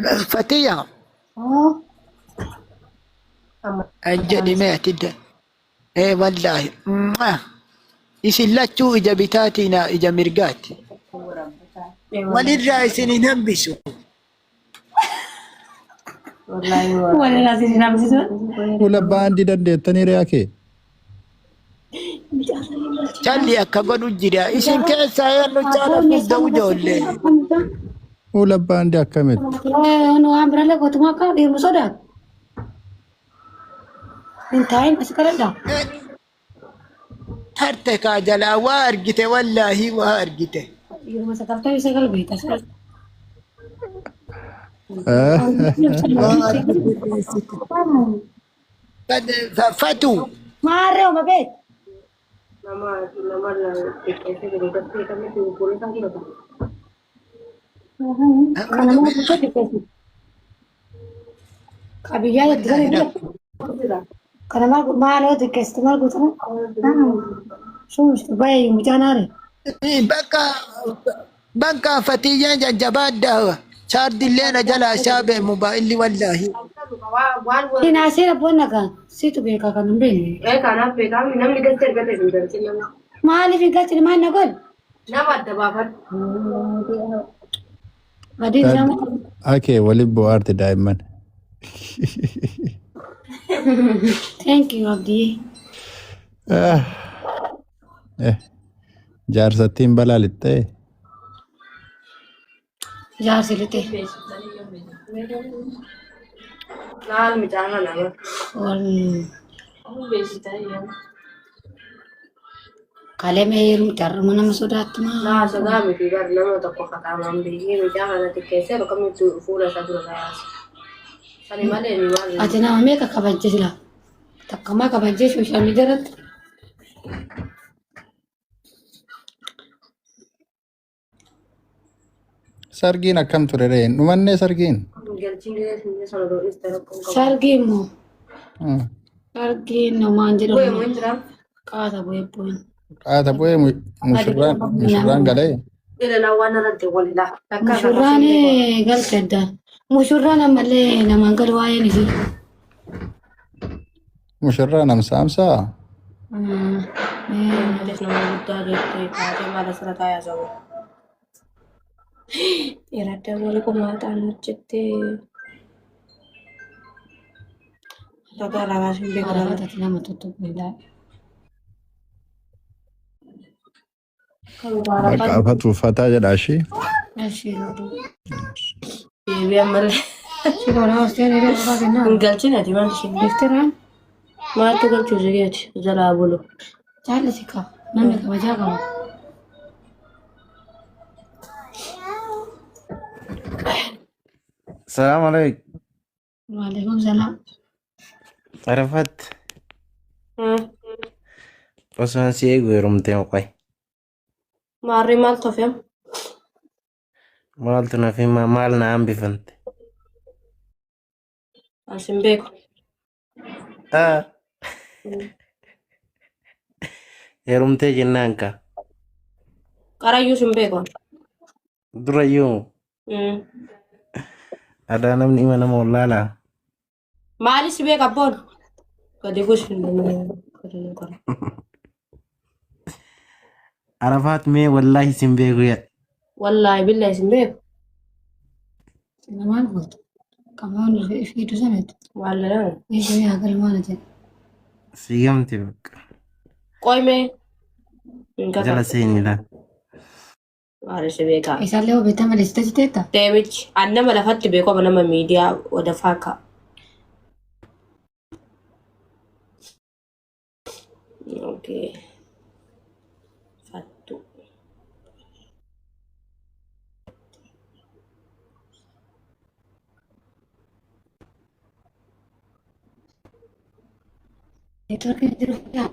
فتية أجل ما تدا إيه والله يسلتشو إجا بتاتنا إجا مرقات وللرئيس ننبسوا والله لازم ننبسوا ولا باندي دندتني رياكي تالي أكبر الجرا إيشين كيسا يلو تعرف الزوجة اللي ولا باندي أكمل أنا عم برا لك وتما كان دير مصدق انتهين بس كردا هرتك عجلا وارجته والله وارجته يوم سكرت يسكر بيت أسكر فتو ما أعرف ما بيت أنا ما بشوف أبي جاي تقولي كنا ما أنا ودك استمر قلت أنا شو مش تبغى يوم جاناري بقى فتية جبات ده صار دلنا جلا شابه موبايل والله ini hasil apa nak kan situ beka kan nambah karena PK minum ni kan terbatas ni kan. mahal juga ciri mana kan Nama ada bapak. ada sama أوكي ولي بوارتي دائما thank you Abdi جارستين بلا لتة jar silite Nah, misalnya nama. Aku vegetarian. kalian merum car mana masudat mah Nah, sudah mesti kan nama tak kau kata mambi. Misalnya nanti keser, kami tu full satu saya. Sani mana ni mana? aja nama mereka kabar jelas lah tak kama kabar jelas social media rat سارجين أكم تريرين نمني سارجين Gelcing dia sini sana tu istirahat kau. sargimu sargin no manjir Kau yang mana? kata boy pun أبوي مشران قالي Ila lawan nanti boleh lah. musyurane gal kedda musyurana male nama gal wae ni sih مشران أمسا Terus nama kita dia kata mana surat ayah jauh. Irada boleh pemantauan cete. Tata lawas sampai kalau kerana. tadi nama tutup beda Kalau harapan أفت وفتاة العشي masih biar mel. sih orang Australia dia apa kena Gelcing nanti mana sih? Restoran Mana tu gelcing juga jalan bulu. cari sih kak mana kau jaga السلام عليكم Waalaikumsalam عرفت بس أنا سيجي رمتين وقاي Mari mal tofem. مالتنا في ما مالنا عم بفنت Asim bek. يا رمتي جنانكا Kara yusim bekon. دريو ada nam ni mana mau lala Mali si bek apon. Kadi gusin mana kadi nukar. عرفت مي والله سنبيغو يا Wallahi billahi sim bek. nama buat kamu itu sangat Wallahi. itu ya kalau mana je سيامتي بك Koi me. Inka جلسيني لا Mari si beka. isa leo beta malista cita Tewich, annama lafatti beko nama media wada faka. Okay. Fattu. itu kan ya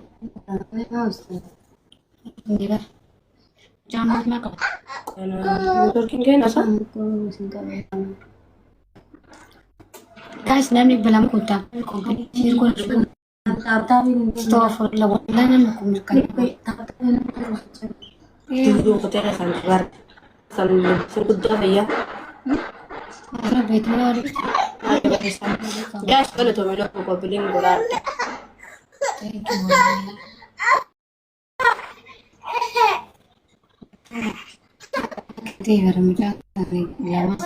Mira, jangan makan. Motor king kayo nasa? Guys, namni balam kuta. Stoffer lawan lanan kumurkan. Tudo ko tera kan lugar. San sugod ka kaya. أنا بيت مالك Guys, kalau tuh melo kok biling bola. كثير رمجات لما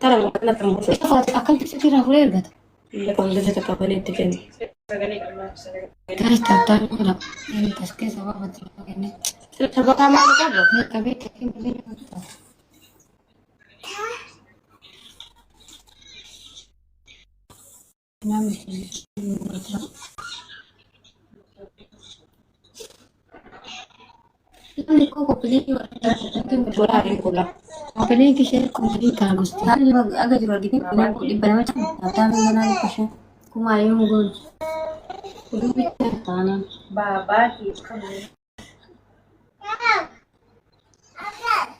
Tara mo na tamo. أكلت كثير أقول قد Hindi ko nila sa kapalit din. كانت تطلع ولا تسكيس وقت الفقني Sa baka mo ka ba? كبيت كم بلين نعم Ini kok beli Bola rin ko lang. beli ke share ko beli ka gusto. Hani agak jual gitu, ini kok di bawah macam tapi mana itu sih. Kumari mungkin. Kudu bikin tanah. Baba ki kamo.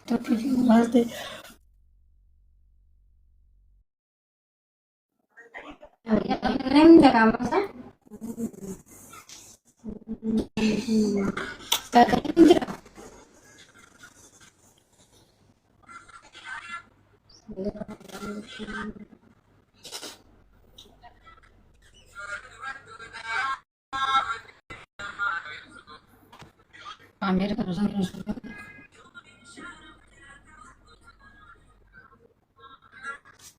Tapi pasti Keren enggak kamu sa? kakak Indra. Pamer terus terus.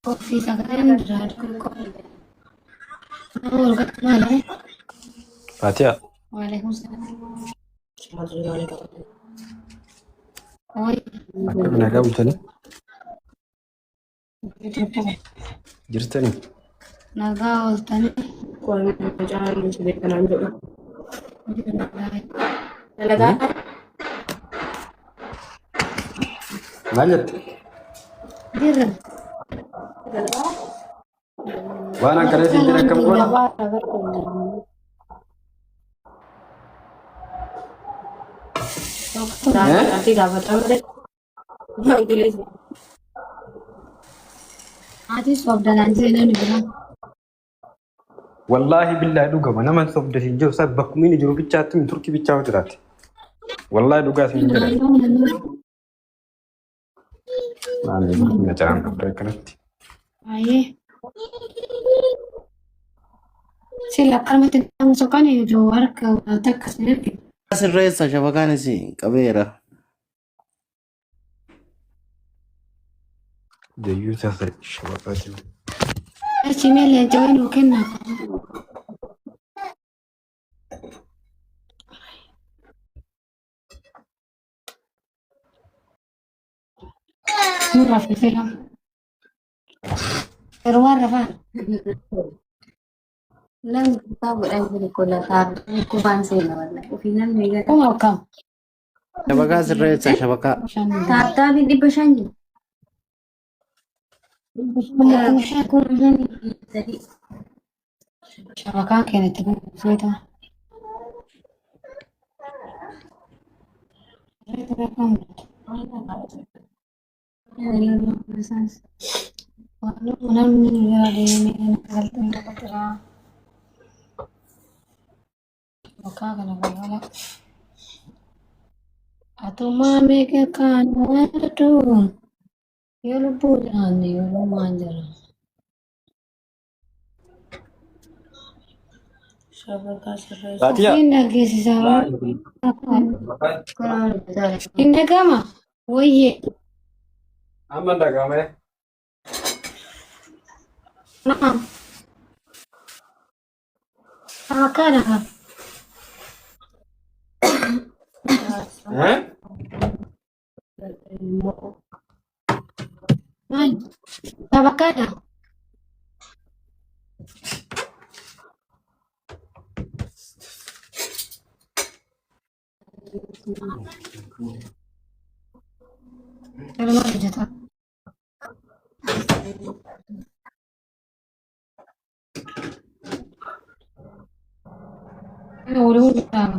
Kopi kakak Indra kok. Oh, kat mana? Fatia. Waalaikumsalam. Madrigal ka. Oh, Nagaa bultanii jirtanii nagaa ooltanii. Kuan jangan disebutkan anjuk. Talaga? maal jette? Dirra. Waan akkana siin jira akkam goona? Nanti dapat deh. Tulis. Ati sobdan anjir ini bilang. Wallaahi billaahi dhugama naman sobda siin jiru isaa bakkuma inni jiru bichaatti min turkii bichaa jiraate. Wallaahi dhugaa siin jira. Maali na caraan qabda akkanatti. Aye. Sila kalmati masukkan itu warga takkas nirki. Sirreessa shabakaan isi qabeera. Jayyuu taasa shabaqaati. Achi mele join kenna. Murah film. Keluar apa? Lang kita buat beli kola tar ku fancy na wala. Ufinan mega. Oh mau kam. Shabakaa sirreessa shabakaa. Tata di ba siya ni? Kung siya ni tadi. Shabaka kene tibu suita. Mana ni ya de ni galtan da katra. Maka kana wala. Atuma meke kana tu. Yolo pujan yolo manjara. Shabaka sirre. Fatia. Inda gesi sawa. Inda kama. Oye. Amma dhagahame. Naam. Awakada ka. Ay. Awakada. Kalau mau jatuh. Ini udah tahu.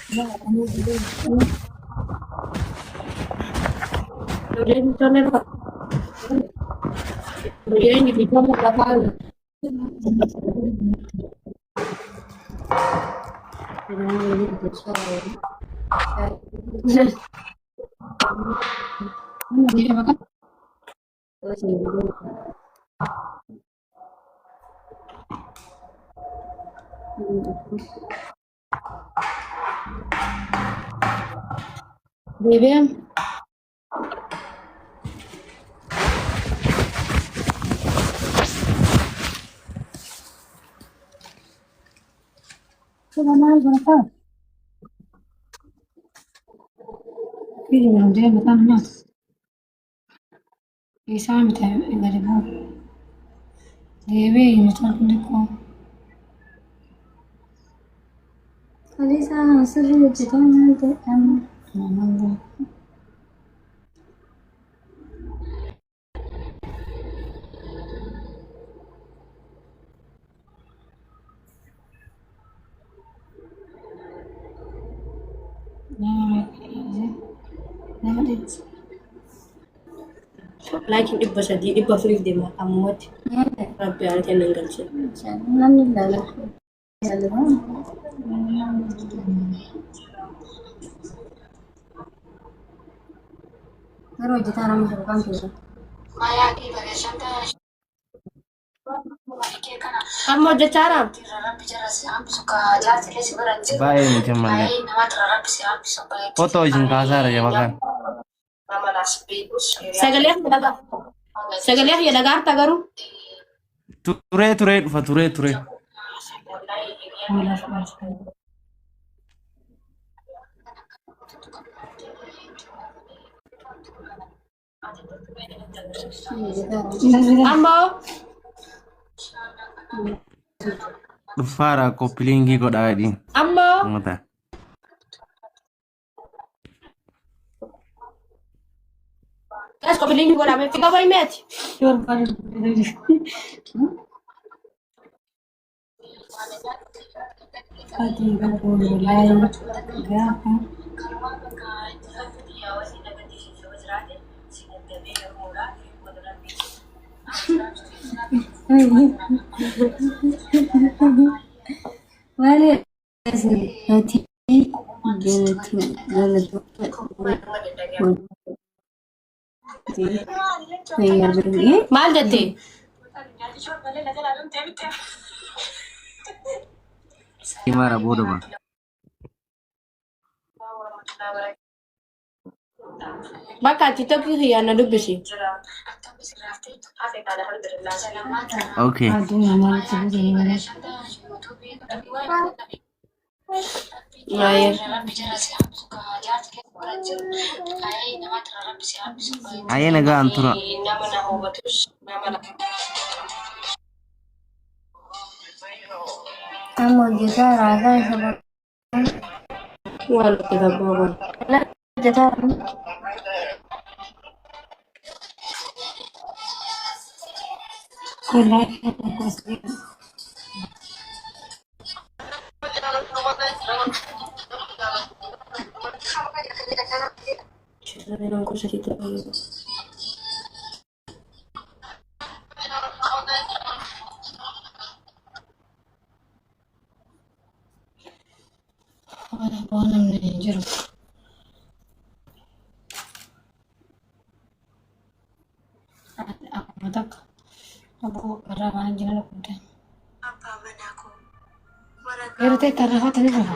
Udah sana Pak. Udah ini di kamar kapal. BBM. Video dia bertanya. Bisa minta dari bu. Dewi ini tuh aku. Kalisa sering cerita nanti Mama. Lagi di bawah di bawah free di makamu. Rabbi arti nenggal sih. jangan lala. Baru aja taruh di depan tuh. Kamu ada cara? Bae ni cuman ni. Foto izin kasar aja bahkan. Sagalia ya dagar tagaru. Ture dufa ture. Ambo. Dufara kopilingi kok di. Ambo. Ngata. Guys, kau pilih juga nama tiga kali match. Vale, nanti jalan Mal jati. Gimana bodoh bang? Baka kita pilih yang ada besi. Oke. Nah, ya. Ayah naga antura. kamu juga rasa sama Walau kita bawa. kita Cerita dengan aku cerita dulu. Pohon yang jeruk. Aku matak. Aku karavan jalan aku deh. Apa mana aku? Berarti tarafat ini berapa?